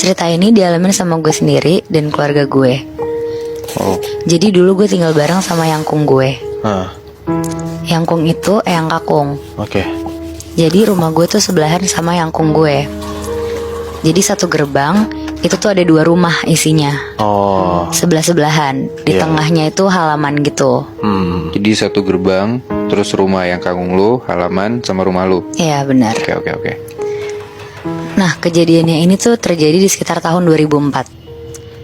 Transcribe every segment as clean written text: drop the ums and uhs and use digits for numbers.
cerita ini dialamin sama gue sendiri dan keluarga gue. Oh. Jadi dulu gue tinggal bareng sama yangkung gue. Yangkung itu eyang kakung. Oke. Jadi rumah gue tuh sebelahan sama yangkung gue. Jadi satu gerbang itu tuh ada 2 rumah isinya. Oh. Sebelah-sebelahan. Di Iya. tengahnya itu halaman gitu. Jadi satu gerbang, terus rumah yang kakung lu, halaman sama rumah lu. Iya benar. Oke. Nah kejadiannya ini tuh terjadi di sekitar tahun 2004.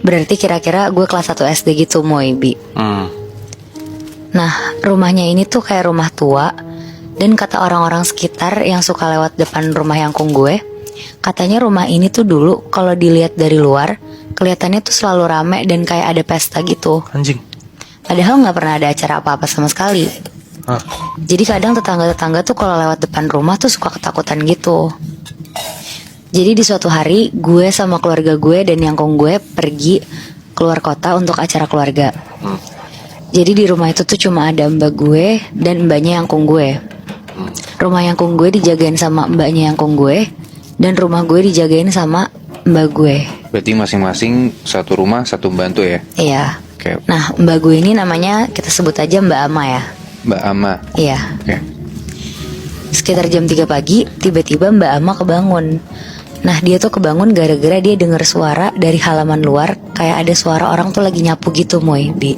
Berarti kira-kira gue kelas 1 SD gitu Moy Bi. Nah rumahnya ini tuh kayak rumah tua. Dan kata orang-orang sekitar yang suka lewat depan rumah yangkung gue, katanya rumah ini tuh dulu kalau dilihat dari luar kelihatannya tuh selalu rame dan kayak ada pesta gitu. Anjing. Padahal gak pernah ada acara apa-apa sama sekali. Jadi kadang tetangga-tetangga tuh kalau lewat depan rumah tuh suka ketakutan gitu. Jadi di suatu hari gue sama keluarga gue dan yangkung gue pergi keluar kota untuk acara keluarga. Jadi di rumah itu tuh cuma ada mbak gue dan mbaknya yangkung gue. Rumah yangkung gue dijagain sama mbaknya yangkung gue, dan rumah gue dijagain sama mbak gue. Berarti masing-masing satu rumah, satu pembantu ya? Iya. Oke. Nah mbak gue ini namanya kita sebut aja Mbak Ama ya. Mbak Ama. Iya. Oke. Sekitar jam 3 pagi tiba-tiba Mbak Ama kebangun. Nah dia tuh kebangun gara-gara dia dengar suara dari halaman luar. Kayak ada suara orang tuh lagi nyapu gitu Moy Bi.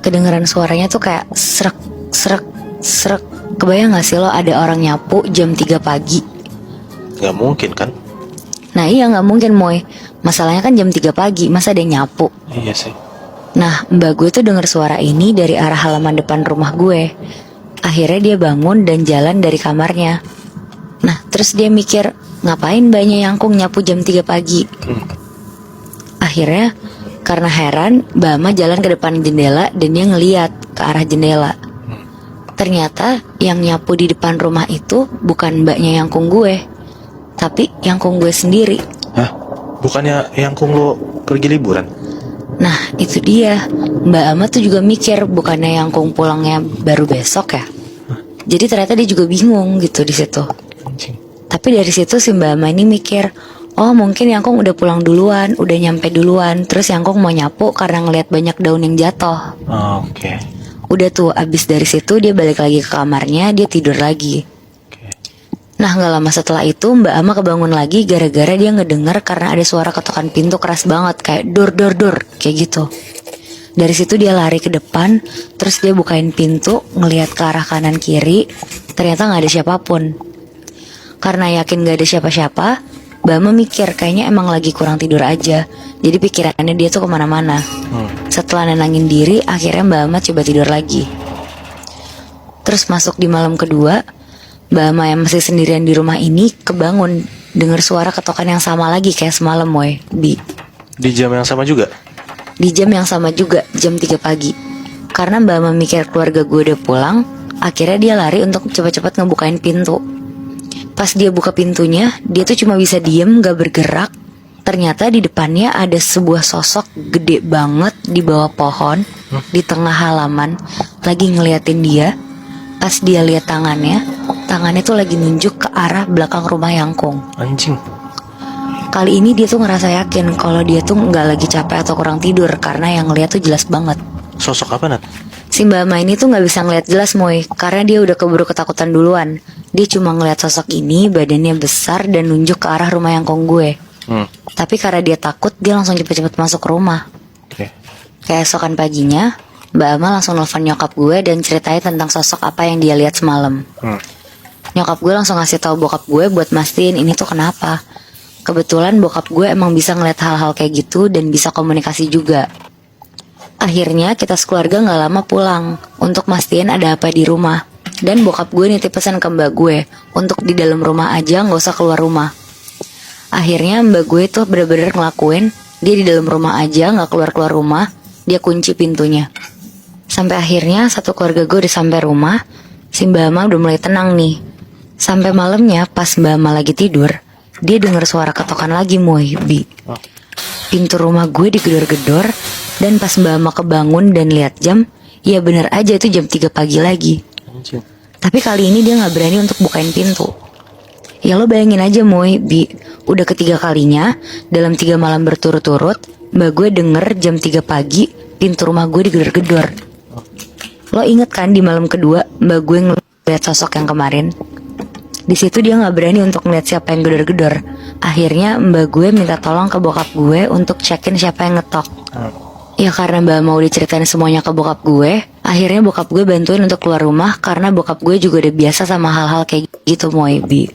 Kedengeran suaranya tuh kayak srek srek srek. Kebayang gak sih lo ada orang nyapu jam 3 pagi? Gak mungkin kan? Nah iya gak mungkin Moy. Masalahnya kan jam 3 pagi, masa ada yang nyapu? Iya sih. Nah mbak gue tuh denger suara ini dari arah halaman depan rumah gue. Akhirnya dia bangun dan jalan dari kamarnya. Nah terus dia mikir, ngapain mbaknya yangkung nyapu jam 3 pagi? Akhirnya karena heran, Mbak Ama jalan ke depan jendela dan dia ngeliat ke arah jendela. Ternyata yang nyapu di depan rumah itu bukan mbaknya yangkung gue, tapi yangkung gue sendiri. Hah? Bukannya yangkung lo pergi liburan? Nah itu dia, Mbak Ama tuh juga mikir bukannya yangkung pulangnya baru besok ya. Jadi ternyata dia juga bingung gitu di situ. Tapi dari situ si Mbak Ama ini mikir, oh mungkin yangkung udah pulang duluan, udah nyampe duluan. Terus yangkung mau nyapu karena ngelihat banyak daun yang jatuh. Oke. Udah tuh abis dari situ dia balik lagi ke kamarnya, dia tidur lagi. Nah gak lama setelah itu Mbak Ama kebangun lagi gara-gara dia ngedenger karena ada suara ketukan pintu keras banget. Kayak dor dor dor kayak gitu. Dari situ dia lari ke depan. Terus dia bukain pintu, ngelihat ke arah kanan kiri. Ternyata gak ada siapapun. Karena yakin gak ada siapa-siapa, Mbak Ama mikir kayaknya emang lagi kurang tidur aja. Jadi pikirannya dia tuh kemana-mana. Setelah nenangin diri, akhirnya Mbak Ama coba tidur lagi. Terus masuk di malam kedua, Mbak Ama yang masih sendirian di rumah ini kebangun dengar suara ketokan yang sama lagi kayak semalam Moy Bi. Di jam yang sama juga? Di jam yang sama juga, jam 3 pagi. Karena Mbak Ama mikir keluarga gue udah pulang, akhirnya dia lari untuk cepat-cepat ngebukain pintu. Pas dia buka pintunya, dia tuh cuma bisa diem gak bergerak. Ternyata di depannya ada sebuah sosok gede banget di bawah pohon, di tengah halaman, lagi ngeliatin dia. Pas dia lihat tangannya tuh lagi nunjuk ke arah belakang rumah yangkung. Anjing. Kali ini dia tuh ngerasa yakin kalau dia tuh gak lagi capek atau kurang tidur, karena yang ngeliat tuh jelas banget. Sosok apa, Nat? Si Mbak Ma ini tuh gak bisa ngeliat jelas Moy, karena dia udah keburu ketakutan duluan. Dia cuma ngeliat sosok ini, badannya besar dan nunjuk ke arah rumah yangkung gue. Tapi karena dia takut, dia langsung cepet-cepet masuk ke rumah. Keesokan paginya, Mbak Ama langsung nelfon nyokap gue dan ceritain tentang sosok apa yang dia lihat semalam. Nyokap gue langsung ngasih tahu bokap gue buat mastiin ini tuh kenapa. Kebetulan bokap gue emang bisa ngeliat hal-hal kayak gitu dan bisa komunikasi juga. Akhirnya kita sekeluarga gak lama pulang untuk mastiin ada apa di rumah. Dan bokap gue nitip pesan ke mbak gue untuk di dalam rumah aja, gak usah keluar rumah. Akhirnya mbak gue tuh bener-bener ngelakuin, dia di dalam rumah aja, gak keluar-keluar rumah. Dia kunci pintunya. Sampai akhirnya satu keluarga gue udah sampai rumah. Si Mbak Ama udah mulai tenang nih. Sampai malamnya pas Mbak Ama lagi tidur, dia denger suara ketokan lagi Moy Bi. Pintu rumah gue digedor-gedor. Dan pas Mbak Ama kebangun dan lihat jam, ya bener aja itu jam 3 pagi lagi. Tapi kali ini dia gak berani untuk bukain pintu. Ya lo bayangin aja Moy Bi, Udah ketiga kalinya, dalam 3 malam berturut-turut, mbak gue denger jam 3 pagi, pintu rumah gue digedor-gedor. Lo inget kan di malam kedua, mbak gue ngeliat sosok yang kemarin? Di situ dia nggak berani untuk ngeliat siapa yang gedor-gedor. Akhirnya mbak gue minta tolong ke bokap gue untuk cekin siapa yang ngetok. Ya karena mbak mau diceritain semuanya ke bokap gue, akhirnya bokap gue bantuin untuk keluar rumah karena bokap gue juga udah biasa sama hal-hal kayak gitu Moebi.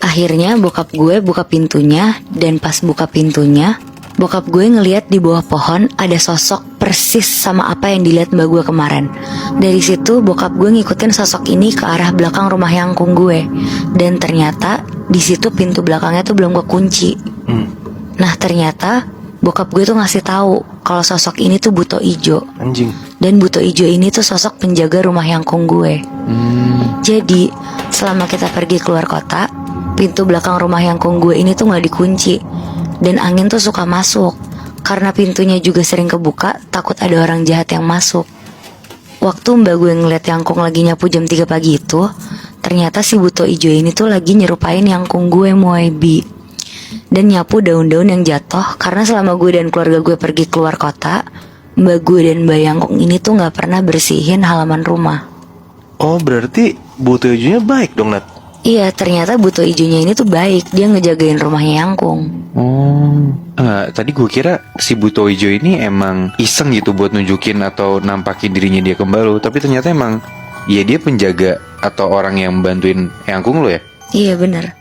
Akhirnya bokap gue buka pintunya, dan pas buka pintunya, bokap gue ngeliat di bawah pohon ada sosok persis sama apa yang dilihat mbak gue kemarin. Dari situ bokap gue ngikutin sosok ini ke arah belakang rumah yangkung gue, dan ternyata di situ pintu belakangnya tuh belum kekunci. Nah ternyata bokap gue tuh ngasih tahu kalau sosok ini tuh Buto Ijo. Anjing. Dan Buto Ijo ini tuh sosok penjaga rumah yangkung gue. Jadi selama kita pergi keluar kota, pintu belakang rumah yangkung gue ini tuh gak dikunci, dan angin tuh suka masuk. Karena pintunya juga sering kebuka, takut ada orang jahat yang masuk. Waktu mbak gue ngeliat yangkung lagi nyapu jam 3 pagi itu, ternyata si Buto Ijo ini tuh lagi nyerupain yangkung gue Moebi, dan nyapu daun-daun yang jatuh. Karena selama gue dan keluarga gue pergi keluar kota, mbak gue dan mbak yangkung ini tuh gak pernah bersihin halaman rumah. Oh berarti Buto Ijonya baik dong Nat. Iya, ternyata Buto Ijonya ini tuh baik. Dia ngejagain rumahnya yangkung. Tadi gue kira si Buto Ijo ini emang iseng gitu buat nunjukin atau nampakin dirinya dia ke mbak lo. Tapi ternyata emang ya dia penjaga atau orang yang bantuin yangkung lo ya. Iya bener.